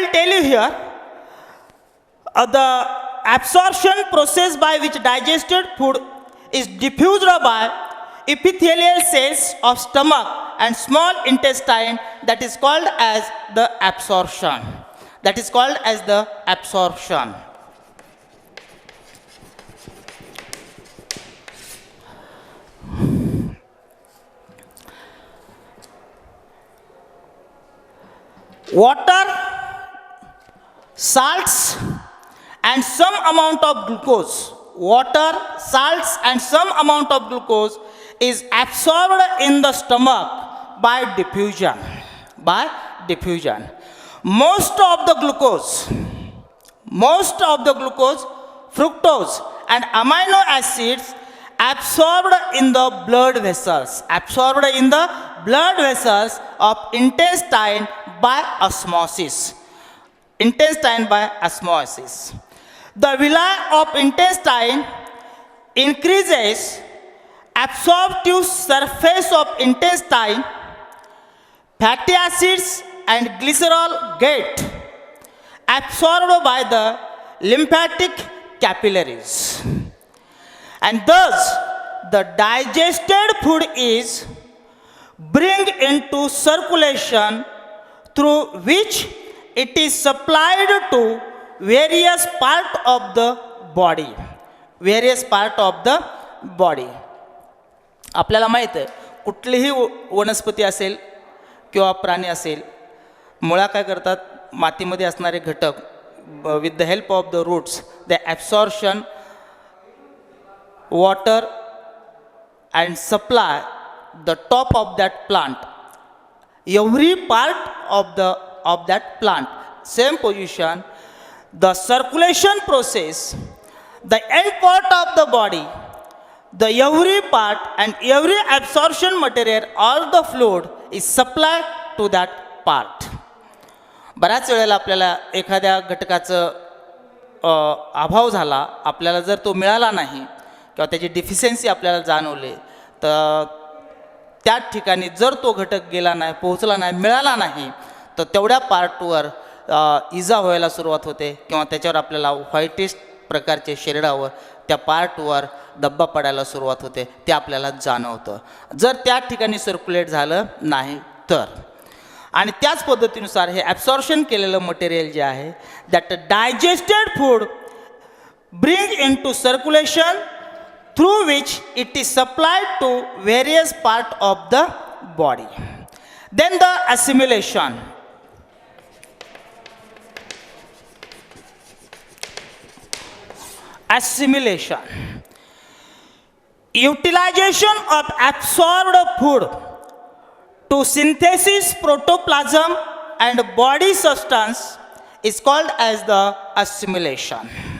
will tell you here the absorption process by which digested food is diffused by epithelial cells of stomach and small intestine, that is called as the absorption. That is called as the absorption. Water, salts and some amount of glucose. Water, salts and some amount of glucose is absorbed in the stomach by diffusion. By diffusion. Most of the glucose, fructose and amino acids absorbed in the blood vessels. Absorbed in the blood vessels of intestine by osmosis. Intestine by osmosis. The villi of intestine increases absorptive surface of intestine. Fatty acids and glycerol get absorbed by the lymphatic capillaries. And thus, the digested food is bring into circulation through which it is supplied to various part of the body. Various part of the body. आपल्याला माहित आहे कुठलीही वनस्पती असेल किंवा प्राणी असेल, मुळा काय करतात, मातीमध्ये असणारे घटक with the help of the roots the absorption water and supply the top of that plant, every part of that plant. Same position, the circulation process, the end part of the body, the every part and every absorption material, all the fluid is supplied to that part. बऱ्याच वेळेला आपल्याला एखाद्या घटकाचं अभाव झाला, आपल्याला जर तो मिळाला नाही किंवा त्याची डिफिशियन्सी आपल्याला जाणवली, तर त्या ठिकाणी जर तो घटक गेला नाही, पोहोचला नाही, मिळाला नाही, तर तेवढ्या पार्टवर इजा व्हायला सुरुवात होते किंवा त्याच्यावर आपल्याला व्हाईटिश प्रकारचे शरीरावर त्या पार्टवर धब्बा पडायला सुरुवात होते, ते आपल्याला जाणवतं जर त्या ठिकाणी सर्क्युलेट झालं नाही तर. आणि त्याच पद्धतीनुसार हे ॲब्सॉर्प्शन केलेलं मटेरियल जे आहे, that digested food bring into circulation through which it is supplied to various part of the body. Then the assimilation. Assimilation. Utilization of absorbed food to synthesis protoplasm and body substance is called as the assimilation.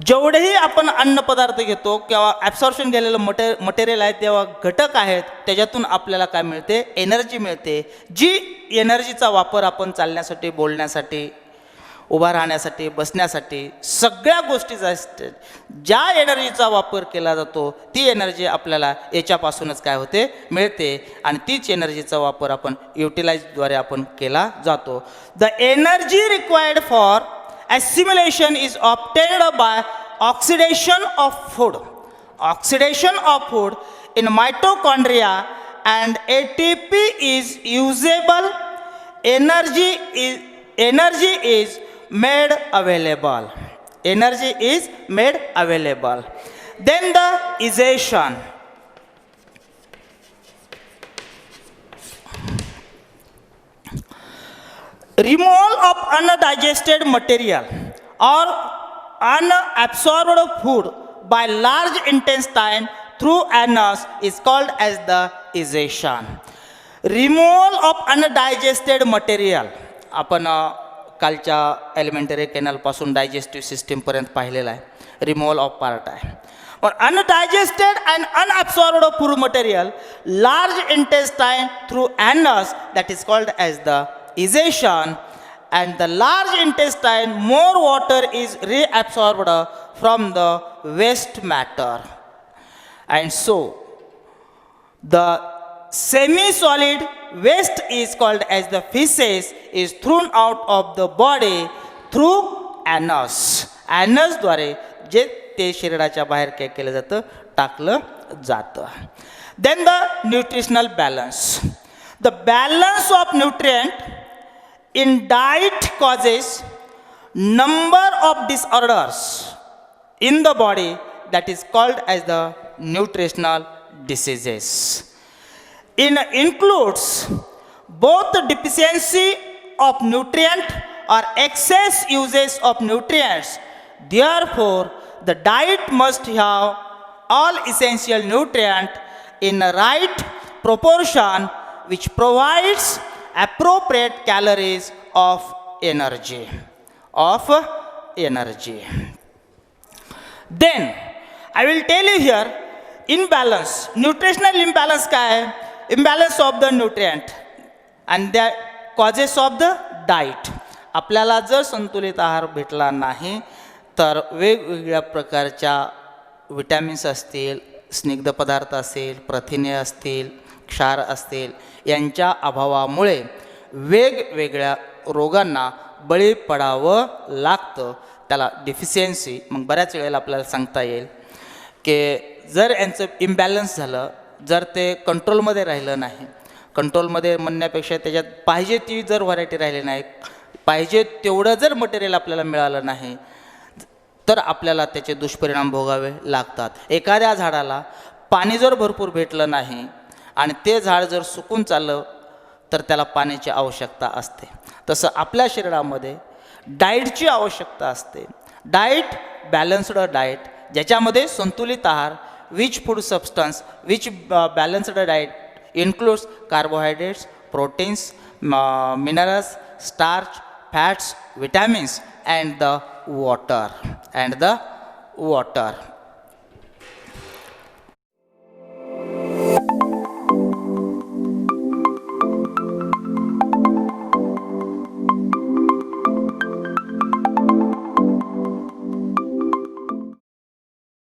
जेवढेही आपण अन्नपदार्थ घेतो किंवा absorption केलेलं material आहे, तेव्हा घटक आहेत, त्याच्यातून आपल्याला काय मिळते, एनर्जी मिळते. जी एनर्जीचा वापर आपण चालण्यासाठी, बोलण्यासाठी, उभा राहण्यासाठी, बसण्यासाठी, सगळ्या गोष्टीचा असते, ज्या एनर्जीचा वापर केला जातो ती एनर्जी आपल्याला याच्यापासूनच काय होते, मिळते. आणि तीच एनर्जीचा वापर आपण युटिलाइजद्वारे आपण केला जातो. The energy required for assimilation is obtained by oxidation of food. Oxidation of food in mitochondria, and ATP is usable. Energy is made available. Energy is made available. Then the utilization. Removal of undigested material or unabsorbed food by large intestine through anus is called as the utilization. Removal of undigested material आपण कालच्या elementary canal पासून digestive system पर्यंत पाहिलेला आहे. Removal of part आहे. पण undigested and unabsorbed food material large intestine through anus, that is called as the utilization, and the large intestine more water is reabsorbed from the waste matter, and so the semi solid waste is called as the feces is thrown out of the body through anus. Anusद्वारे जे ते शरीराच्या बाहेर काय केलं जातं, टाकलं जातं. Then the nutritional balance. The balance of nutrient in diet causes number of disorders in the body that is called as the nutritional diseases. It includes both the deficiency of nutrient or excess uses of nutrients. Therefore, the diet must have all essential nutrient in the right proportion, which provides appropriate calories of energy. Then I will tell you here imbalance. Nutritional imbalance काय आहे? Imbalance of the nutrient and the causes of the diet. आपल्याला जर संतुलित आहार भेटला नाही तर वेगवेगळ्या प्रकारच्या विटॅमिन्स असतील, स्निग्ध पदार्थ असेल, प्रथिने असतील, क्षार असतील, यांच्या अभावामुळे वेगवेगळ्या रोगांना बळी पडावं लागतं. त्याला डिफिशियन्सी. मग बऱ्याच वेळेला आपल्याला सांगता येईल की जर यांचं इम्बॅलन्स झालं, जर ते कंट्रोलमध्ये राहिलं नाही, कंट्रोलमध्ये म्हणण्यापेक्षा त्याच्यात पाहिजे ती जर व्हरायटी राहिली नाही, पाहिजे तेवढं जर मटेरियल आपल्याला मिळालं नाही तर आपल्याला त्याचे दुष्परिणाम भोगावे लागतात. एखाद्या झाडाला पाणी जर भरपूर भेटलं नाही आणि ते झाड जर सुकून चाललं तर त्याला पाण्याची आवश्यकता असते. तसं आपल्या शरीरामध्ये डाएटची आवश्यकता असते. डाएट बॅलन्स्ड डाएट, ज्याच्यामध्ये संतुलित आहार, which food substance, which balanced diet includes carbohydrates, proteins, minerals, starch, fats, vitamins and the water.